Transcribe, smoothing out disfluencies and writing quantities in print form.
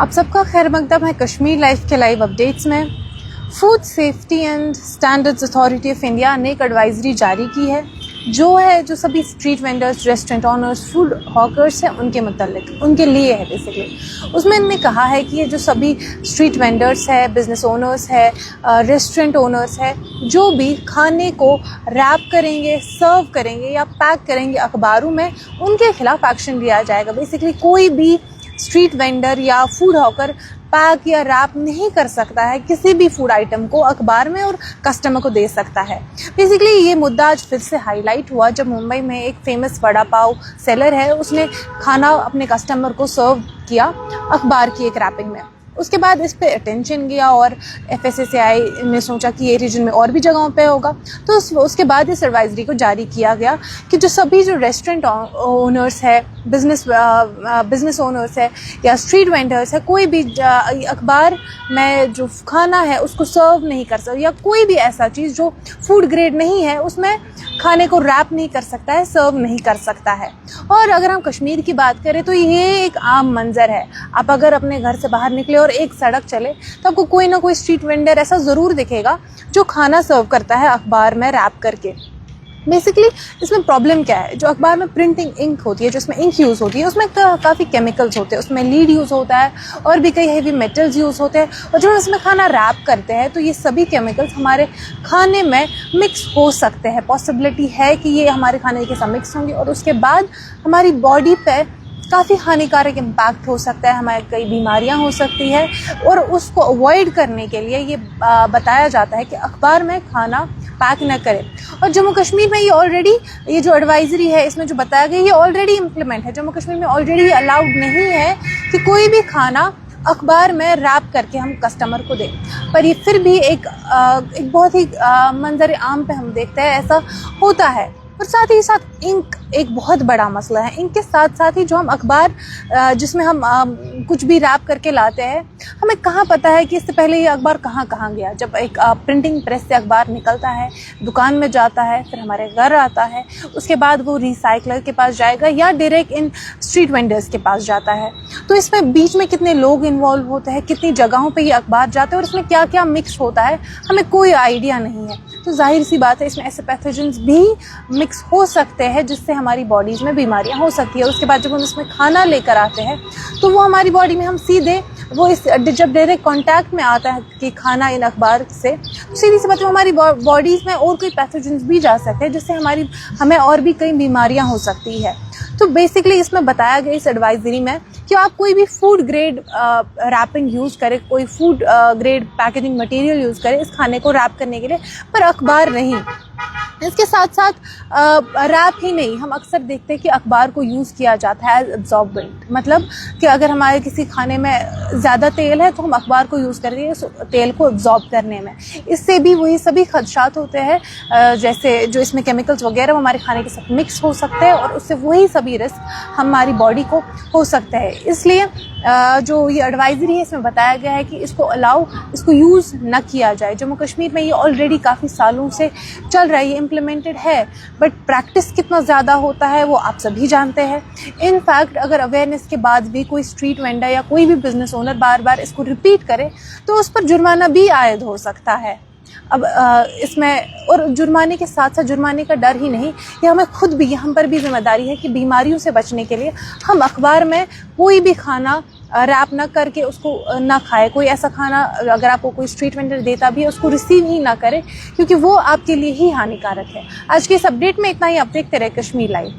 आप सबका खैर मकदम है कश्मीर लाइफ के लाइव अपडेट्स में। Food safety and standards authority of India ने एक एडवाइजरी जारी की है जो सभी street vendors, restaurant owners, food hawkers हैं उनके मतलब उनके लिए है बेसिकली। उसमें इन्होंने कहा है कि ये जो सभी स्ट्रीट वेंडर्स है, बिजनेस ओनर्स है, रेस्टोरेंट ओनर्स है, जो भी खाने को रैप करेंगे, सर्व करेंगे या पैक करेंगे अखबारों में, उनके खिलाफ एक्शन लिया जाएगा। बेसिकली कोई भी स्ट्रीट वेंडर या फूड हॉकर पैक या रैप नहीं कर सकता है किसी भी फूड आइटम को अखबार में और कस्टमर को दे सकता है। बेसिकली ये मुद्दा आज फिर से हाईलाइट हुआ जब मुंबई में एक फेमस वड़ा पाव सेलर है, उसने खाना अपने कस्टमर को सर्व किया अखबार की एक रैपिंग में। उसके बाद इस पे अटेंशन गया और FSSAI ने सोचा कि ये रीजन में और भी जगहों पे होगा, तो उसके बाद इस एडवाइजरी को जारी किया गया कि जो रेस्टोरेंट ओनर्स है, बिजनेस ओनर्स है या स्ट्रीट वेंडर्स है, कोई भी अखबार में जो खाना है उसको सर्व नहीं कर सकता, या कोई भी ऐसा चीज़ जो फूड ग्रेड नहीं है उसमें खाने को रैप नहीं कर सकता है, सर्व नहीं कर सकता है। और अगर हम कश्मीर की बात करें तो ये एक आम मंजर है। आप अगर अपने घर से बाहर निकले और एक सड़क चले तो आपको कोई ना कोई स्ट्रीट वेंडर ऐसा ज़रूर दिखेगा जो खाना सर्व करता है अखबार में रैप करके। बेसिकली इसमें प्रॉब्लम क्या है, जो अखबार में प्रिंटिंग इंक होती है, जो इसमें इंक यूज़ होती है, उसमें काफ़ी केमिकल्स होते हैं, उसमें लीड यूज़ होता है और भी कई हेवी मेटल्स यूज़ होते हैं। और जब हम इसमें खाना रैप करते हैं तो ये सभी केमिकल्स हमारे खाने में मिक्स हो सकते हैं। पॉसिबिलिटी है कि ये हमारे खाने के साथ मिक्स होंगे और उसके बाद हमारी बॉडी पे काफ़ी हानिकारक इम्पैक्ट हो सकता है, हमारे कई बीमारियां हो सकती है। और उसको अवॉइड करने के लिए ये बताया जाता है कि अखबार में खाना पैक न करें। और जम्मू कश्मीर में ये जो एडवाइजरी है, इसमें जो बताया गया, ये ऑलरेडी इम्प्लीमेंट है। जम्मू कश्मीर में ऑलरेडी अलाउड नहीं है कि कोई भी खाना अखबार में रैप करके हम कस्टमर को दें, पर ये फिर भी एक बहुत ही मंजर आम पे हम देखते हैं ऐसा होता है। और साथ ही साथ इंक एक बहुत बड़ा मसला है। इंक के साथ साथ ही जो हम अखबार जिसमें हम कुछ भी रैप करके लाते हैं, हमें कहाँ पता है कि इससे पहले ये अखबार कहाँ गया। जब एक प्रिंटिंग प्रेस से अखबार निकलता है, दुकान में जाता है, फिर हमारे घर आता है, उसके बाद वो रिसाइकलर के पास जाएगा या डायरेक्ट इन स्ट्रीट वेंडर्स के पास जाता है। तो इसमें बीच में कितने लोग इन्वॉल्व होते हैं, कितनी जगहों पर ये अखबार जाते हैं और इसमें क्या क्या मिक्स होता है, हमें कोई आइडिया नहीं है। तो जाहिर सी बात है इसमें ऐसे पैथोजेंस भी मिक्स हो सकते हैं जिससे हमारी बॉडीज़ में बीमारियां हो सकती है। उसके बाद जब हम इसमें खाना लेकर आते हैं तो वो हमारी बॉडी में हम जब डायरेक्ट कांटेक्ट में आता है कि खाना इन अखबार से, तो सीधी सी बात है हमारी बॉडीज़ में और कोई पैथोजेंस भी जा सकते हैं जिससे हमें और भी कई बीमारियां हो सकती है। तो बेसिकली इसमें बताया गया इस एडवाइजरी में कि आप कोई भी फूड ग्रेड रैपिंग यूज़ करें, कोई food grade packaging material use करें इस खाने को रैप करने के लिए, पर अखबार नहीं। इसके साथ साथ रैप ही नहीं, हम अक्सर देखते हैं कि अखबार को यूज़ किया जाता है एज एब्जॉर्बेंट। मतलब कि अगर हमारे किसी खाने में ज़्यादा तेल है तो हम अखबार को यूज़ करते हैं उस तेल को एब्जॉर्ब करने में। इससे भी वही सभी खदशात होते हैं, जैसे जो इसमें केमिकल्स वगैरह हमारे खाने के साथ मिक्स हो सकते हैं और उससे वही सभी रिस्क हमारी बॉडी को हो सकता है। इसलिए जो ये एडवाइजरी है इसमें बताया गया है कि इसको यूज़ न किया जाए। जम्मू कश्मीर में ये ऑलरेडी काफ़ी सालों से चल रहा है, ये इम्प्लीमेंटेड है, बट प्रैक्टिस कितना ज़्यादा होता है वो आप सभी जानते हैं। इनफैक्ट अगर अवेयरनेस के बाद भी कोई स्ट्रीट वेंडर या कोई भी बिजनेस ओनर बार बार इसको रिपीट करे तो उस पर जुर्माना भी आयद हो सकता है। अब इसमें और जुर्माने के साथ साथ जुर्माने का डर ही नहीं, ये हम पर भी जिम्मेदारी है कि बीमारियों से बचने के लिए हम अखबार में कोई भी खाना रैप ना करके उसको ना खाए। कोई ऐसा खाना अगर आपको कोई स्ट्रीट वेंडर देता भी है उसको रिसीव ही ना करे, क्योंकि वो आपके लिए ही हानिकारक है। आज के इस अपडेट में इतना ही। आप देखते रहे कश्मीर लाइव।